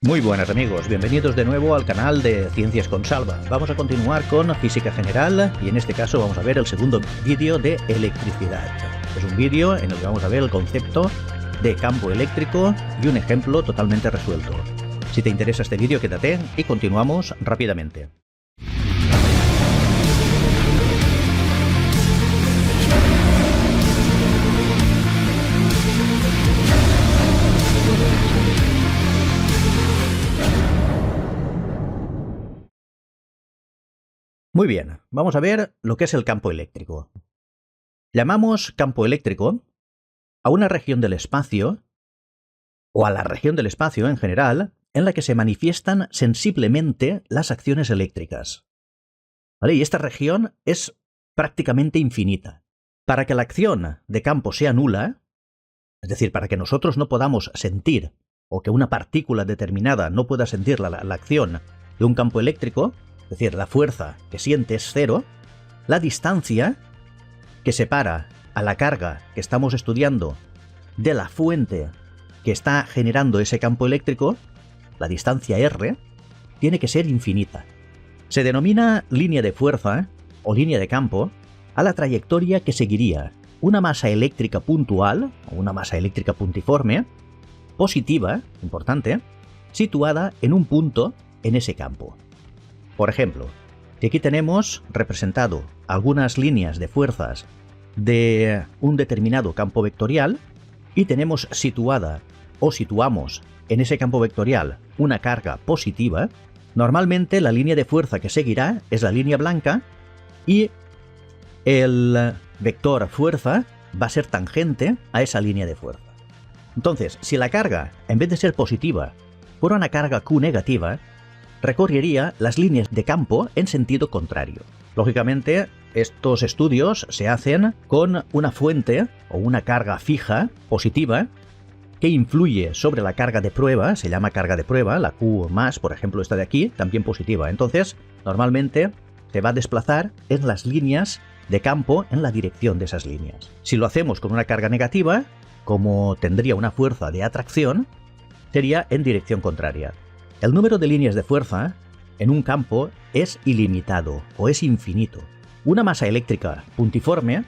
Muy buenas amigos, bienvenidos de nuevo al canal de Ciencias con Salva. Vamos a continuar con física general y en este caso vamos a ver el segundo vídeo de electricidad. Es un vídeo en el que vamos a ver el concepto de campo eléctrico y un ejemplo totalmente resuelto. Si te interesa este vídeo, quédate y continuamos rápidamente. Muy bien, vamos a ver lo que es el campo eléctrico. Llamamos campo eléctrico a una región del espacio, o a la región del espacio en general, en la que se manifiestan sensiblemente las acciones eléctricas. ¿Vale? Y esta región es prácticamente infinita. Para que la acción de campo sea nula, es decir, para que nosotros no podamos sentir, o que una partícula determinada no pueda sentir la acción de un campo eléctrico, es decir, la fuerza que siente es cero, la distancia que separa a la carga que estamos estudiando de la fuente que está generando ese campo eléctrico, la distancia R, tiene que ser infinita. Se denomina línea de fuerza o línea de campo a la trayectoria que seguiría una masa eléctrica puntual o una masa eléctrica puntiforme, positiva, importante, situada en un punto en ese campo. Por ejemplo, si aquí tenemos representado algunas líneas de fuerzas de un determinado campo vectorial y tenemos situada o situamos en ese campo vectorial una carga positiva, normalmente la línea de fuerza que seguirá es la línea blanca y el vector fuerza va a ser tangente a esa línea de fuerza. Entonces, si la carga, en vez de ser positiva, fuera una carga Q negativa, recorrería las líneas de campo en sentido contrario. Lógicamente, estos estudios se hacen con una fuente o una carga fija, positiva, que influye sobre la carga de prueba, se llama carga de prueba, la Q+, por ejemplo, esta de aquí, también positiva. Entonces, normalmente se va a desplazar en las líneas de campo en la dirección de esas líneas. Si lo hacemos con una carga negativa, como tendría una fuerza de atracción, sería en dirección contraria. El número de líneas de fuerza en un campo es ilimitado o es infinito. Una masa eléctrica puntiforme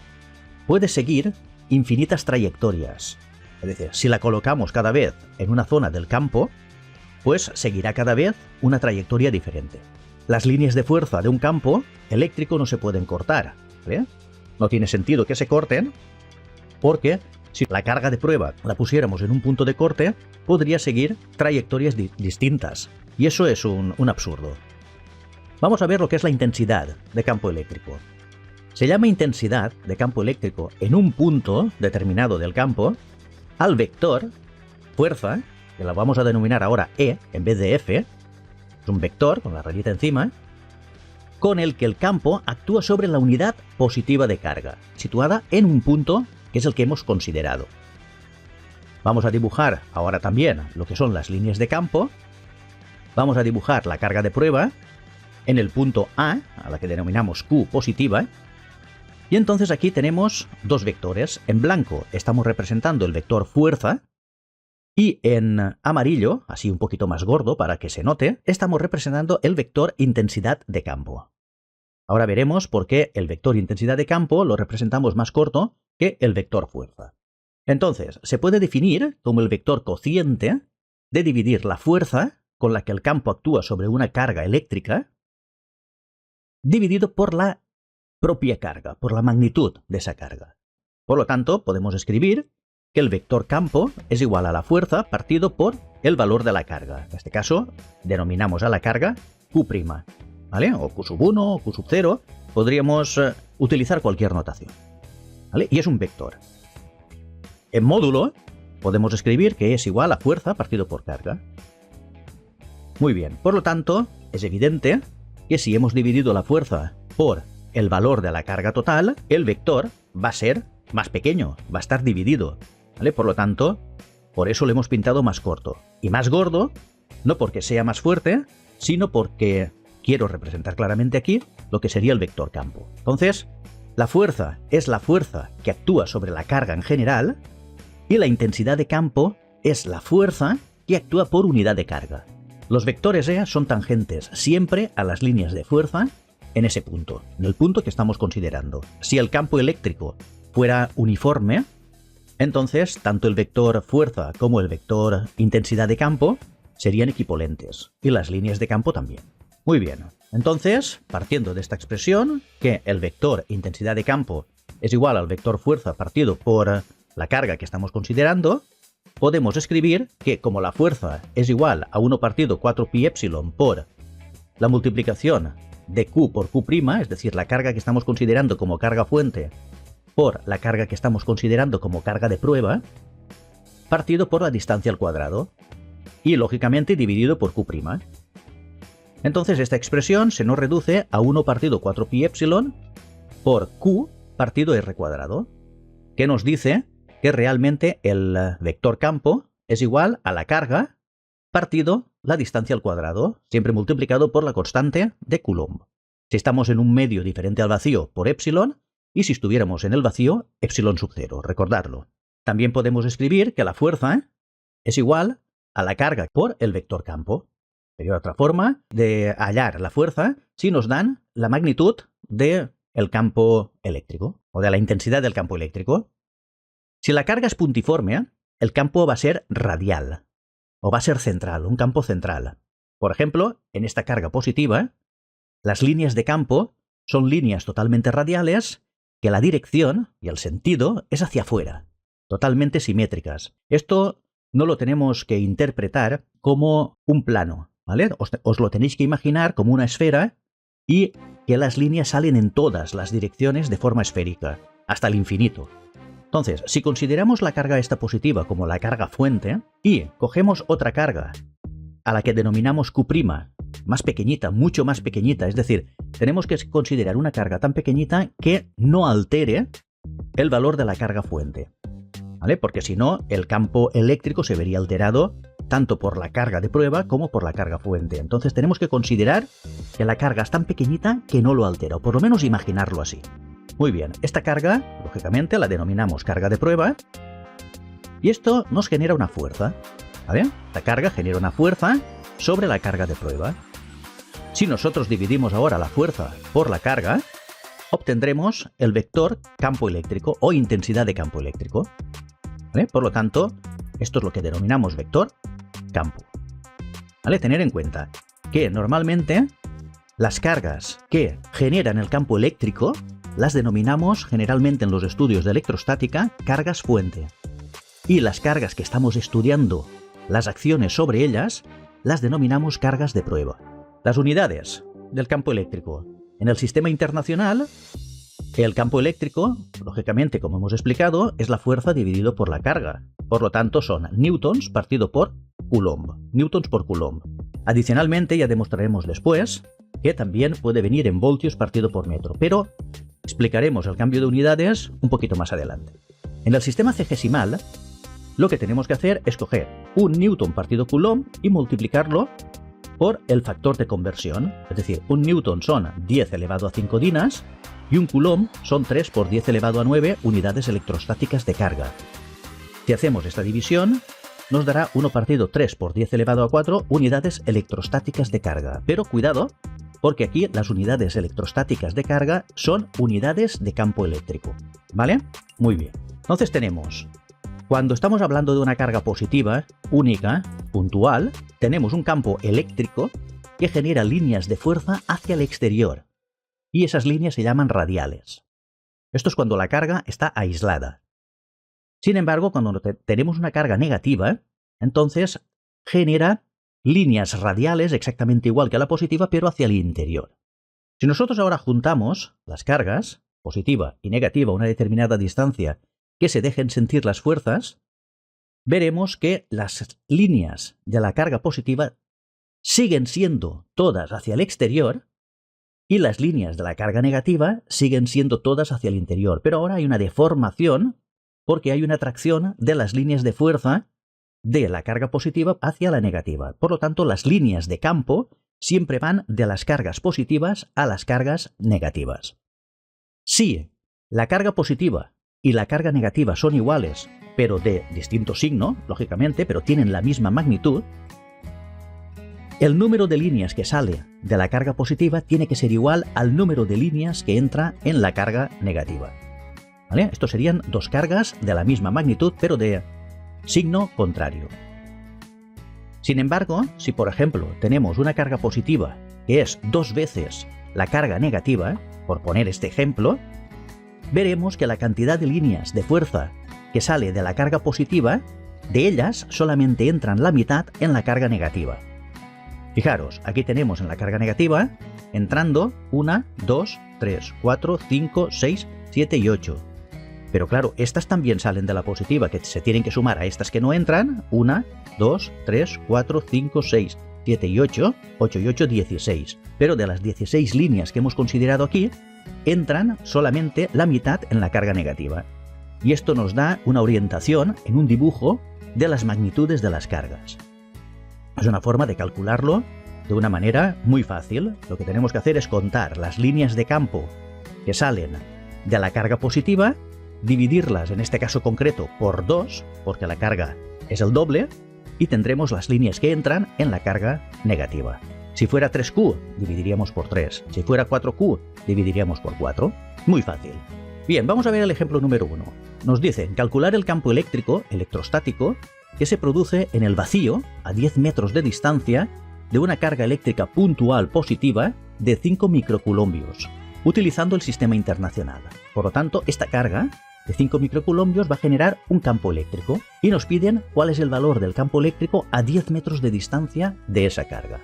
puede seguir infinitas trayectorias. Es decir, si la colocamos cada vez en una zona del campo, pues seguirá cada vez una trayectoria diferente. Las líneas de fuerza de un campo eléctrico no se pueden cortar, ¿vale? No tiene sentido que se corten porque si la carga de prueba la pusiéramos en un punto de corte, podría seguir trayectorias distintas. Y eso es un absurdo. Vamos a ver lo que es la intensidad de campo eléctrico. Se llama intensidad de campo eléctrico en un punto determinado del campo al vector fuerza, que la vamos a denominar ahora E en vez de F, es un vector con la rayita encima, con el que el campo actúa sobre la unidad positiva de carga, situada en un punto que es el que hemos considerado. Vamos a dibujar ahora también lo que son las líneas de campo. Vamos a dibujar la carga de prueba en el punto A, a la que denominamos Q positiva. Y entonces aquí tenemos dos vectores. En blanco estamos representando el vector fuerza y en amarillo, así un poquito más gordo para que se note, estamos representando el vector intensidad de campo. Ahora veremos por qué el vector intensidad de campo lo representamos más corto que el vector fuerza. Entonces, se puede definir como el vector cociente de dividir la fuerza con la que el campo actúa sobre una carga eléctrica, dividido por la propia carga, por la magnitud de esa carga. Por lo tanto, podemos escribir que el vector campo es igual a la fuerza partido por el valor de la carga. En este caso, denominamos a la carga Q', ¿vale? O Q1 o Q0, podríamos utilizar cualquier notación, ¿vale? Y es un vector. En módulo, podemos escribir que es igual a fuerza partido por carga. Muy bien, por lo tanto, es evidente que si hemos dividido la fuerza por el valor de la carga total, el vector va a ser más pequeño, va a estar dividido, ¿vale? Por lo tanto, por eso lo hemos pintado más corto. Y más gordo, no porque sea más fuerte, sino porque quiero representar claramente aquí lo que sería el vector campo. Entonces, la fuerza es la fuerza que actúa sobre la carga en general y la intensidad de campo es la fuerza que actúa por unidad de carga. Los vectores E son tangentes siempre a las líneas de fuerza en ese punto, en el punto que estamos considerando. Si el campo eléctrico fuera uniforme, entonces tanto el vector fuerza como el vector intensidad de campo serían equivalentes, y las líneas de campo también. Muy bien, entonces, partiendo de esta expresión, que el vector intensidad de campo es igual al vector fuerza partido por la carga que estamos considerando, podemos escribir que como la fuerza es igual a 1 partido 4pi epsilon por la multiplicación de Q por Q', es decir, la carga que estamos considerando como carga fuente por la carga que estamos considerando como carga de prueba, partido por la distancia al cuadrado, y lógicamente dividido por Q'. Entonces esta expresión se nos reduce a 1 partido 4pi epsilon por Q partido R cuadrado, que nos dice que realmente el vector campo es igual a la carga partido la distancia al cuadrado, siempre multiplicado por la constante de Coulomb. Si estamos en un medio diferente al vacío, por epsilon, y si estuviéramos en el vacío, epsilon sub 0, recordarlo. También podemos escribir que la fuerza es igual a la carga por el vector campo. Sería otra forma de hallar la fuerza si nos dan la magnitud del campo eléctrico, o de la intensidad del campo eléctrico. Si la carga es puntiforme, el campo va a ser radial, o va a ser central, un campo central. Por ejemplo, en esta carga positiva, las líneas de campo son líneas totalmente radiales que la dirección y el sentido es hacia afuera, totalmente simétricas. Esto no lo tenemos que interpretar como un plano, ¿vale? Os lo tenéis que imaginar como una esfera y que las líneas salen en todas las direcciones de forma esférica, hasta el infinito. Entonces, si consideramos la carga esta positiva como la carga fuente y cogemos otra carga a la que denominamos Q', más pequeñita, mucho más pequeñita, es decir, tenemos que considerar una carga tan pequeñita que no altere el valor de la carga fuente, ¿vale? Porque si no, el campo eléctrico se vería alterado tanto por la carga de prueba como por la carga fuente. Entonces tenemos que considerar que la carga es tan pequeñita que no lo altera, o por lo menos imaginarlo así. Muy bien, esta carga, lógicamente, la denominamos carga de prueba, y esto nos genera una fuerza, ¿vale? La carga genera una fuerza sobre la carga de prueba. Si nosotros dividimos ahora la fuerza por la carga, obtendremos el vector campo eléctrico o intensidad de campo eléctrico, ¿vale? Por lo tanto, esto es lo que denominamos vector campo, ¿vale? Tener en cuenta que normalmente las cargas que generan el campo eléctrico las denominamos generalmente en los estudios de electrostática cargas fuente, y las cargas que estamos estudiando, las acciones sobre ellas, las denominamos cargas de prueba. Las unidades del campo eléctrico. En el sistema internacional, el campo eléctrico, lógicamente, como hemos explicado, es la fuerza dividido por la carga. Por lo tanto, son newtons partido por coulomb. Newtons por coulomb. Adicionalmente, ya demostraremos después que también puede venir en voltios partido por metro, pero explicaremos el cambio de unidades un poquito más adelante. En el sistema cegesimal, lo que tenemos que hacer es coger un newton partido coulomb y multiplicarlo por el factor de conversión. Es decir, un newton son 10 elevado a 5 dinas y un coulomb son 3 por 10 elevado a 9 unidades electrostáticas de carga. Si hacemos esta división, nos dará 1 partido 3 por 10 elevado a 4 unidades electrostáticas de carga. Pero cuidado, porque aquí las unidades electrostáticas de carga son unidades de campo eléctrico, ¿vale? Muy bien. Entonces tenemos, cuando estamos hablando de una carga positiva, única, puntual, tenemos un campo eléctrico que genera líneas de fuerza hacia el exterior, y esas líneas se llaman radiales. Esto es cuando la carga está aislada. Sin embargo, cuando tenemos una carga negativa, entonces genera líneas radiales exactamente igual que la positiva, pero hacia el interior. Si nosotros ahora juntamos las cargas, positiva y negativa, a una determinada distancia, que se dejen sentir las fuerzas, veremos que las líneas de la carga positiva siguen siendo todas hacia el exterior y las líneas de la carga negativa siguen siendo todas hacia el interior. Pero ahora hay una deformación porque hay una atracción de las líneas de fuerza de la carga positiva hacia la negativa. Por lo tanto, las líneas de campo siempre van de las cargas positivas a las cargas negativas. Si la carga positiva y la carga negativa son iguales, pero de distinto signo, lógicamente, pero tienen la misma magnitud, el número de líneas que sale de la carga positiva tiene que ser igual al número de líneas que entra en la carga negativa. ¿Vale? Estos serían dos cargas de la misma magnitud, pero de signo contrario. Sin embargo, si por ejemplo tenemos una carga positiva que es 2 veces la carga negativa, por poner este ejemplo, veremos que la cantidad de líneas de fuerza que sale de la carga positiva, de ellas solamente entran la mitad en la carga negativa. Fijaros, aquí tenemos en la carga negativa entrando 1, 2, 3, 4, 5, 6, 7 y 8. Pero claro, estas también salen de la positiva, que se tienen que sumar a estas que no entran. 1, 2, 3, 4, 5, 6, 7 y 8. 8 y 8, 16. Pero de las 16 líneas que hemos considerado aquí, entran solamente la mitad en la carga negativa. Y esto nos da una orientación en un dibujo de las magnitudes de las cargas. Es una forma de calcularlo de una manera muy fácil. Lo que tenemos que hacer es contar las líneas de campo que salen de la carga positiva, dividirlas en este caso concreto por 2, porque la carga es el doble, y tendremos las líneas que entran en la carga negativa. Si fuera 3Q, dividiríamos por 3. Si fuera 4Q, dividiríamos por 4. Muy fácil. Bien, vamos a ver el ejemplo número 1. Nos dicen calcular el campo eléctrico, electrostático, que se produce en el vacío, a 10 metros de distancia, de una carga eléctrica puntual positiva de 5 microcoulombios, utilizando el sistema internacional. Por lo tanto, esta carga de 5 microcoulombios va a generar un campo eléctrico, y nos piden cuál es el valor del campo eléctrico a 10 metros de distancia de esa carga.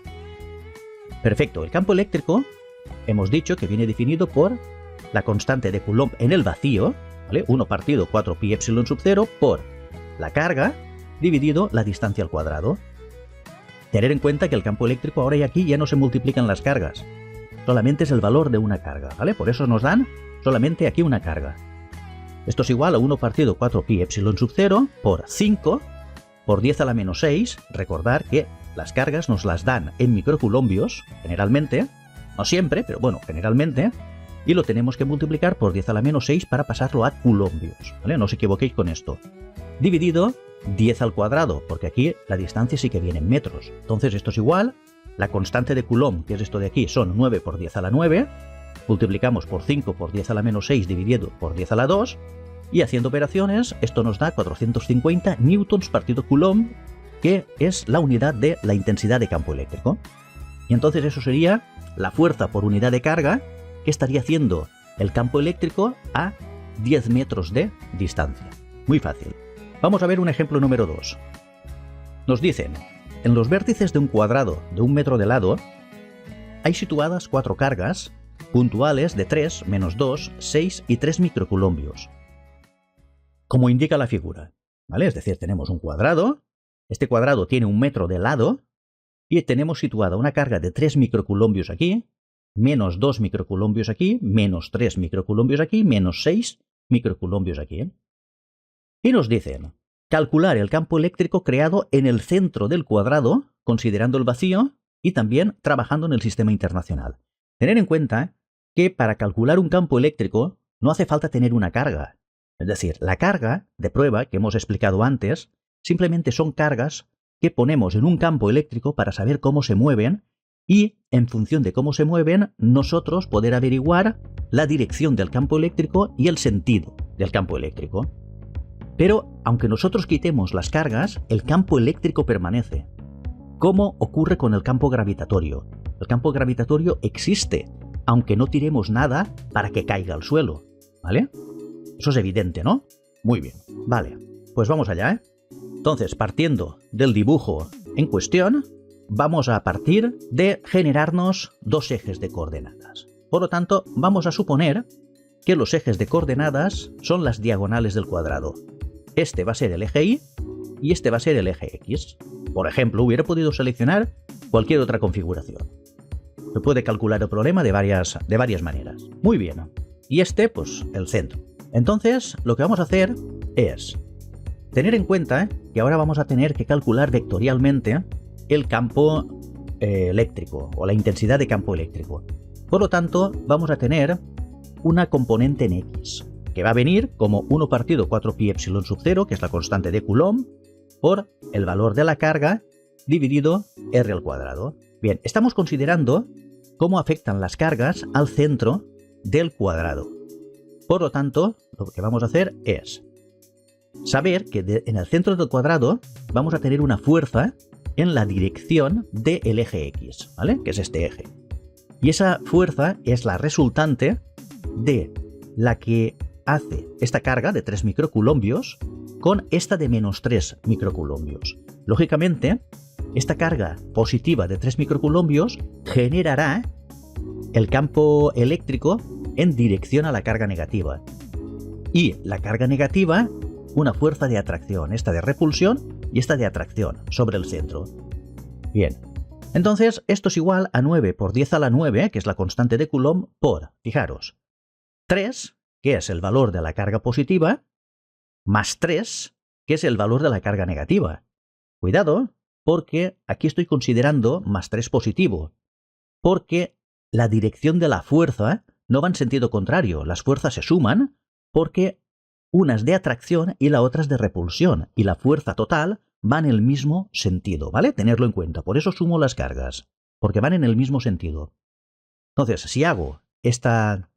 Perfecto, el campo eléctrico hemos dicho que viene definido por la constante de Coulomb en el vacío, ¿vale? 1 partido 4 pi epsilon sub 0 por la carga dividido la distancia al cuadrado. Tener en cuenta que el campo eléctrico ahora y aquí ya no se multiplican las cargas, solamente es el valor de una carga, ¿vale? Por eso nos dan solamente aquí una carga. Esto es igual a 1 partido 4 pi epsilon sub 0 por 5 por 10 a la menos 6. Recordar que las cargas nos las dan en microcoulombios, generalmente, no siempre, pero bueno, generalmente, y lo tenemos que multiplicar por 10 a la menos 6 para pasarlo a coulombios, ¿vale? No os equivoquéis con esto. Dividido 10 al cuadrado, porque aquí la distancia sí que viene en metros. Entonces esto es igual, la constante de Coulomb, que es esto de aquí, son 9 por 10 a la 9, multiplicamos por 5 por 10 a la menos 6 dividido por 10 a la 2, y haciendo operaciones, esto nos da 450 newtons partido Coulomb, que es la unidad de la intensidad de campo eléctrico. Y entonces eso sería la fuerza por unidad de carga que estaría haciendo el campo eléctrico a 10 metros de distancia. Muy fácil. Vamos a ver un ejemplo número 2. Nos dicen, en los vértices de un cuadrado de 1 metro de lado, hay situadas 4 cargas puntuales de 3, menos 2, 6 y 3 microcoulombios, como indica la figura, ¿vale? Es decir, tenemos un cuadrado, este cuadrado tiene 1 metro de lado, y tenemos situada una carga de 3 microcoulombios aquí, menos 2 microcoulombios aquí, menos 3 microcoulombios aquí, menos 6 microcoulombios aquí. Y nos dicen, calcular el campo eléctrico creado en el centro del cuadrado, considerando el vacío y también trabajando en el sistema internacional. Tener en cuenta que para calcular un campo eléctrico no hace falta tener una carga. Es decir, la carga de prueba que hemos explicado antes simplemente son cargas que ponemos en un campo eléctrico para saber cómo se mueven y, en función de cómo se mueven, nosotros poder averiguar la dirección del campo eléctrico y el sentido del campo eléctrico. Pero, aunque nosotros quitemos las cargas, el campo eléctrico permanece. ¿Cómo ocurre con el campo gravitatorio? El campo gravitatorio existe, aunque no tiremos nada para que caiga al suelo, ¿vale? Eso es evidente, ¿no? Muy bien, vale, pues vamos allá, ¿eh? Entonces, partiendo del dibujo en cuestión, vamos a partir de generarnos dos ejes de coordenadas. Por lo tanto, vamos a suponer que los ejes de coordenadas son las diagonales del cuadrado. Este va a ser el eje Y y este va a ser el eje X. Por ejemplo, hubiera podido seleccionar cualquier otra configuración. Se puede calcular el problema de varias maneras. Muy bien. Y este, pues, el centro. Entonces, lo que vamos a hacer es tener en cuenta que ahora vamos a tener que calcular vectorialmente el campo eléctrico o la intensidad de campo eléctrico. Por lo tanto, vamos a tener una componente en X, que va a venir como 1 partido 4 pi epsilon sub 0, que es la constante de Coulomb, por el valor de la carga dividido R al cuadrado. Bien, estamos considerando cómo afectan las cargas al centro del cuadrado. Por lo tanto, lo que vamos a hacer es saber que en el centro del cuadrado vamos a tener una fuerza en la dirección del eje X, ¿vale? Que es este eje. Y esa fuerza es la resultante de la que hace esta carga de 3 microcoulombios con esta de menos 3 microcoulombios. Lógicamente, esta carga positiva de 3 microcoulombios generará el campo eléctrico en dirección a la carga negativa. Y la carga negativa, una fuerza de atracción, esta de repulsión y esta de atracción sobre el centro. Bien, entonces esto es igual a 9 por 10 a la 9, que es la constante de Coulomb, por, fijaros, 3, que es el valor de la carga positiva, más 3, que es el valor de la carga negativa. Cuidado, porque aquí estoy considerando más 3 positivo, porque la dirección de la fuerza no va en sentido contrario, las fuerzas se suman porque una es de atracción y la otra es de repulsión, y la fuerza total va en el mismo sentido, ¿vale? Tenerlo en cuenta, por eso sumo las cargas, porque van en el mismo sentido. Entonces, si hago esta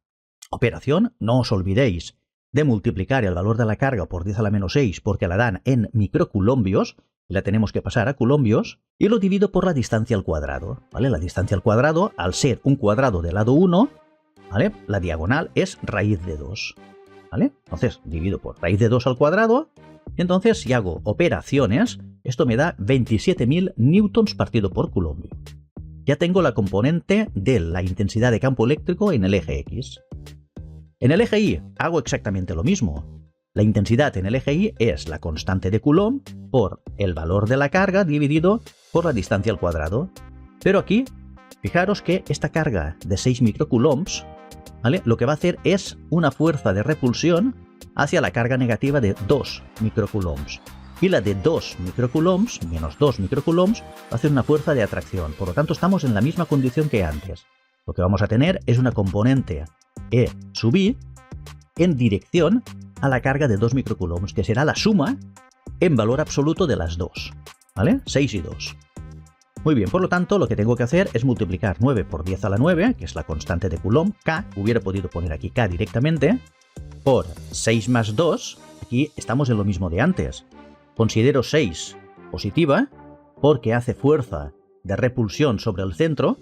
operación, no os olvidéis de multiplicar el valor de la carga por 10 a la menos 6, porque la dan en microcoulombios, y la tenemos que pasar a coulombios, y lo divido por la distancia al cuadrado, ¿vale? La distancia al cuadrado, al ser un cuadrado de lado 1, ¿vale? La diagonal es raíz de 2. ¿Vale? Entonces divido por raíz de 2 al cuadrado, y entonces si hago operaciones, esto me da 27.000 newtons partido por coulombio. Ya tengo la componente de la intensidad de campo eléctrico en el eje X. En el eje Y hago exactamente lo mismo. La intensidad en el eje Y es la constante de Coulomb por el valor de la carga dividido por la distancia al cuadrado. Pero aquí, fijaros que esta carga de 6 microcoulombs, ¿vale? Lo que va a hacer es una fuerza de repulsión hacia la carga negativa de 2 microcoulombs. Y la de 2 microcoulombs, menos 2 microcoulombs, va a hacer una fuerza de atracción. Por lo tanto, estamos en la misma condición que antes. Lo que vamos a tener es una componente E sub I en dirección a la carga de 2 microcoulombs, que será la suma en valor absoluto de las dos, ¿vale? 6 y 2. Muy bien, por lo tanto, lo que tengo que hacer es multiplicar 9 por 10 a la 9, que es la constante de Coulomb, K, hubiera podido poner aquí K directamente, por 6 más 2, aquí estamos en lo mismo de antes. Considero 6 positiva, porque hace fuerza de repulsión sobre el centro,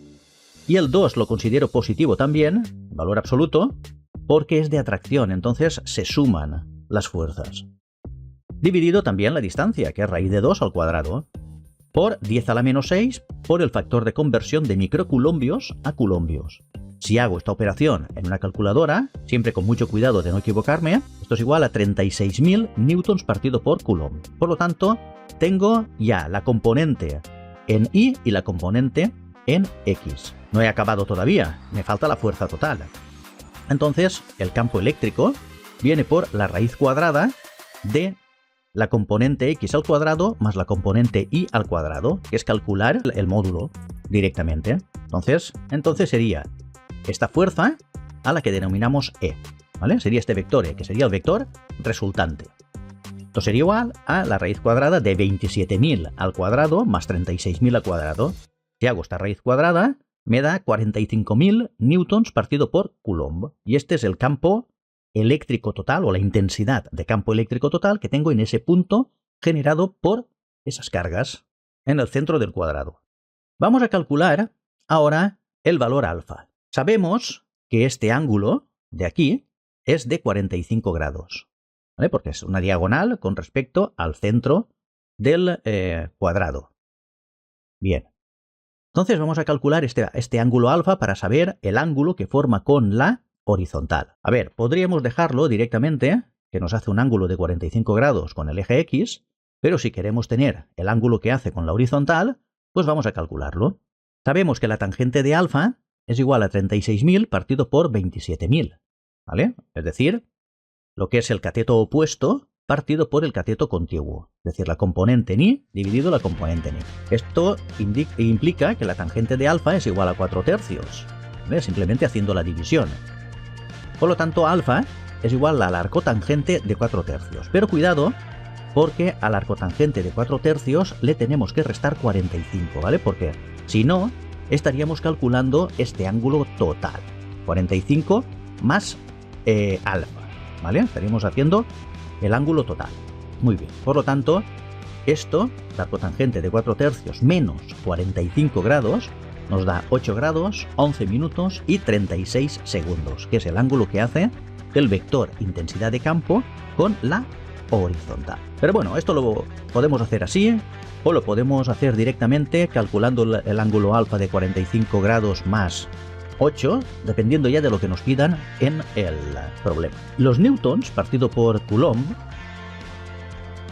y el 2 lo considero positivo también, valor absoluto, porque es de atracción, entonces se suman las fuerzas. Dividido también la distancia, que es raíz de 2 al cuadrado, por 10 a la menos 6 por el factor de conversión de microcoulombios a coulombios. Si hago esta operación en una calculadora, siempre con mucho cuidado de no equivocarme, esto es igual a 36.000 newtons partido por coulomb. Por lo tanto, tengo ya la componente en Y y la componente en X. No he acabado todavía, me falta la fuerza total. Entonces, el campo eléctrico viene por la raíz cuadrada de la componente X al cuadrado más la componente Y al cuadrado, que es calcular el módulo directamente. Entonces sería esta fuerza a la que denominamos E, ¿vale? Sería este vector E, que sería el vector resultante. Esto sería igual a la raíz cuadrada de 27.000 al cuadrado más 36.000 al cuadrado. Si hago esta raíz cuadrada, me da 45.000 newtons partido por Coulomb. Y este es el campo eléctrico total, o la intensidad de campo eléctrico total que tengo en ese punto generado por esas cargas en el centro del cuadrado. Vamos a calcular ahora el valor alfa. Sabemos que este ángulo de aquí es de 45 grados, ¿vale? Porque es una diagonal con respecto al centro del cuadrado. Bien. Entonces vamos a calcular este ángulo alfa para saber el ángulo que forma con la horizontal. A ver, podríamos dejarlo directamente, que nos hace un ángulo de 45 grados con el eje X, pero si queremos tener el ángulo que hace con la horizontal, pues vamos a calcularlo. Sabemos que la tangente de alfa es igual a 36.000 partido por 27.000, ¿vale? Es decir, lo que es el cateto opuesto partido por el cateto contiguo, es decir, la componente en Y dividido la componente en Y. Esto implica que la tangente de alfa es igual a 4/3, ¿vale? Simplemente haciendo la división. Por lo tanto, alfa es igual al arcotangente de 4/3. Pero cuidado, porque al arcotangente de 4/3 le tenemos que restar 45, ¿vale? Porque si no, estaríamos calculando este ángulo total, 45 más alfa, ¿vale? Estaríamos haciendo el ángulo total. Muy bien, por lo tanto, esto, la cotangente de 4 tercios menos 45 grados, nos da 8 grados, 11 minutos y 36 segundos, que es el ángulo que hace el vector intensidad de campo con la horizontal. Pero bueno, esto lo podemos hacer así, o lo podemos hacer directamente calculando el ángulo alfa de 45 grados más 8, dependiendo ya de lo que nos pidan en el problema. Los newtons partido por coulomb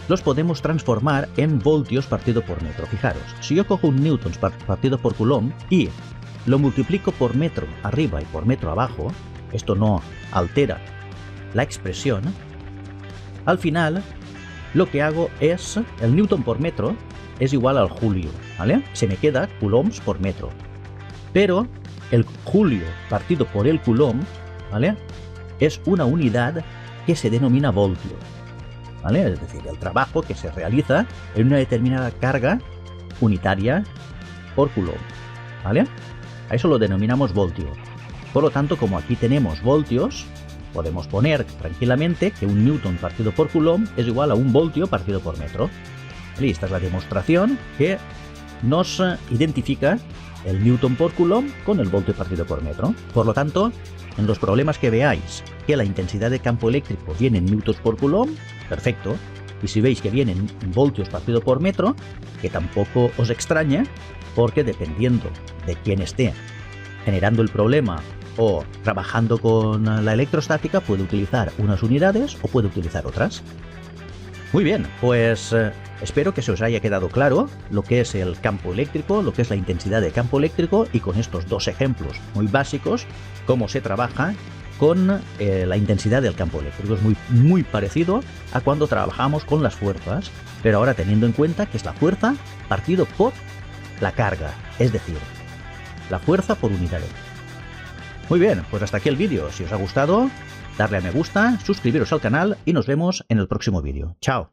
los podemos transformar en voltios partido por metro. Fijaros, si yo cojo un newtons partido por coulomb y lo multiplico por metro arriba y por metro abajo, esto no altera la expresión, al final lo que hago es, el newton por metro es igual al julio, ¿vale? Se me queda coulombs por metro, pero el julio partido por el coulomb, ¿vale?, es una unidad que se denomina voltio, ¿vale? Es decir, el trabajo que se realiza en una determinada carga unitaria por coulomb, ¿vale? A eso lo denominamos voltio. Por lo tanto, como aquí tenemos voltios, podemos poner tranquilamente que un newton partido por coulomb es igual a un voltio partido por metro. Y esta es la demostración que nos identifica el newton por coulomb con el voltio partido por metro. Por lo tanto, en los problemas que veáis que la intensidad de campo eléctrico viene en newtons por coulomb, perfecto. Y si veis que viene en voltios partido por metro, que tampoco os extraña, porque dependiendo de quién esté generando el problema o trabajando con la electrostática, puede utilizar unas unidades o puede utilizar otras. Muy bien, pues espero que se os haya quedado claro lo que es el campo eléctrico, lo que es la intensidad de campo eléctrico, y con estos dos ejemplos muy básicos, cómo se trabaja con la intensidad del campo eléctrico. Es muy parecido a cuando trabajamos con las fuerzas, pero ahora teniendo en cuenta que es la fuerza partido por la carga, es decir, la fuerza por unidad eléctrica. Muy bien, pues hasta aquí el vídeo. Si os ha gustado, darle a me gusta, suscribiros al canal y nos vemos en el próximo vídeo. ¡Chao!